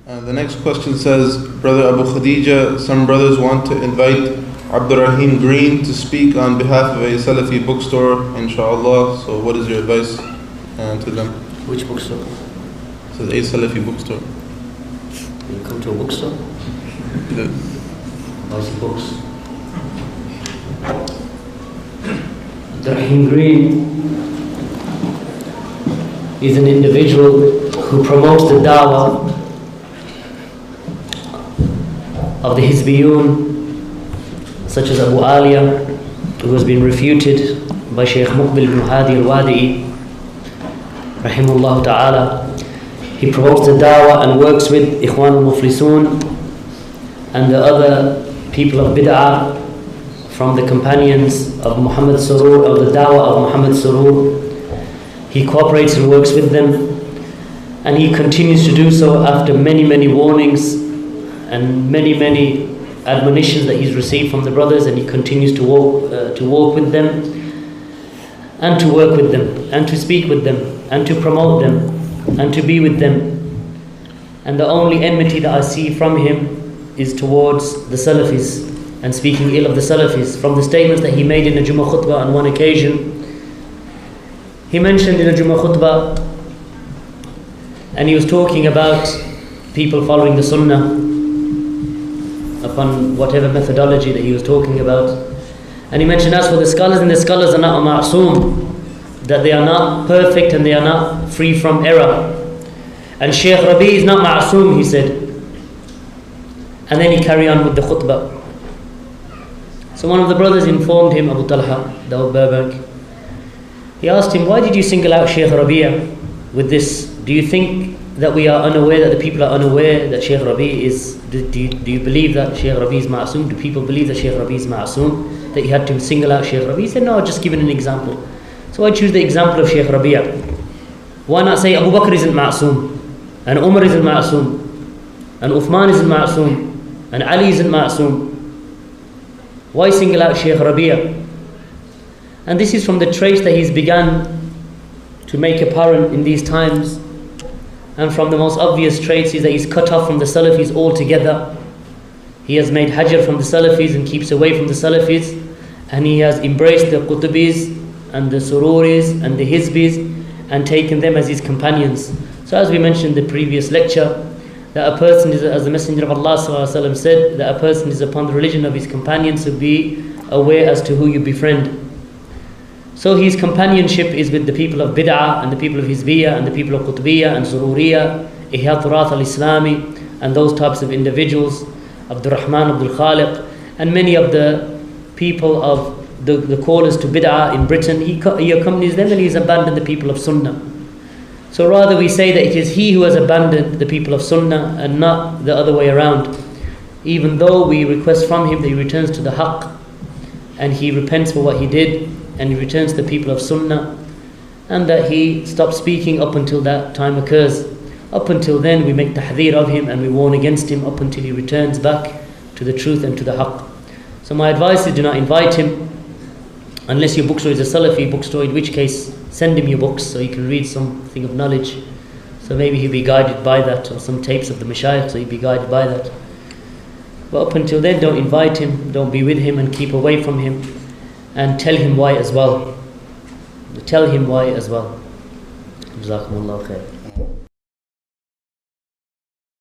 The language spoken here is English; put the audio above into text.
The next question says, Brother Abu Khadeejah, some brothers want to invite Abdur Raheem Green to speak on behalf of a Salafi bookstore, inshallah. So what is your advice to them? Which bookstore? So a Salafi bookstore. You come to a bookstore? How's the books? Abdur Raheem Green is an individual who promotes the da'wah of the Hizbiyun, such as Abu Aliya, who has been refuted by Shaykh Muqbil ibn Hadi al-Wadi'i, rahimahullah ta'ala. He promotes the da'wah and works with Ikhwan al-Muflisun and the other people of bid'ah from the companions of Muhammad Surur, of the da'wah of Muhammad Surur. He cooperates and works with them, and he continues to do so after many warnings and many admonitions that he's received from the brothers, and he continues to walk with them and to work with them and to speak with them and to promote them and to be with them. And the only enmity that I see from him is towards the Salafis and speaking ill of the Salafis. From the statements that he made in a Jummah khutbah on one occasion, he mentioned in a Jummah khutbah, and he was talking about people following the Sunnah upon whatever methodology that he was talking about. And he mentioned, as for the scholars, and the scholars are not ma'soom, that they are not perfect and they are not free from error. And Shaykh Rabi is not ma'soom, he said. And then he carried on with the khutbah. So one of the brothers informed him, Abu Talha, Dawud Burbank. He asked him, why did you single out Shaykh Rabi'a with this? Do you think that we are unaware, that the people are unaware that Shaykh Rabi is, do you believe that Shaykh Rabi is ma'soom? Do people believe that Shaykh Rabi is ma'soom? That you had to single out Shaykh Rabi? He said, no, just giving an example. So I choose the example of Shaykh Rabi'a. Why not say Abu Bakr isn't ma'soom, and Umar isn't ma'soom, and Uthman isn't ma'soom, and Ali isn't ma'soom? Why single out Shaykh Rabi'a? And this is from the traits that he's begun to make apparent in these times. And from the most obvious traits is that he's cut off from the Salafis altogether. He has made hajr from the Salafis and keeps away from the Salafis. And he has embraced the Qutubis and the Sururis and the Hizbis and taken them as his companions. So as we mentioned in the previous lecture, that a person is, as the Messenger of Allah ﷺ said, that a person is upon the religion of his companions, so be aware as to who you befriend. So his companionship is with the people of bid'ah and the people of Hizbiyah and the people of Qutbiyah and Sururiyah, Ihya Turath al-Islami, and those types of individuals, Abdur Rahman, Abdul Khaliq, and many of the people of the callers to bid'ah in Britain. He accompanies them, and he's abandoned the people of Sunnah. So rather we say that it is he who has abandoned the people of Sunnah and not the other way around, even though we request from him that he returns to the haqq and he repents for what he did, and he returns to the people of Sunnah, and that he stops speaking up until that time occurs. Up until then we make tahdheer of him and we warn against him up until he returns back to the truth and to the haqq. So my advice is, do not invite him unless your bookstore is a Salafi bookstore, in which case send him your books so he can read something of knowledge. So maybe he'll be guided by that, or some tapes of the mashayikh, so he'll be guided by that. But up until then, don't invite him, don't be with him, and keep away from him. And tell him why as well. Tell him why as well. Jazakumullahu khair.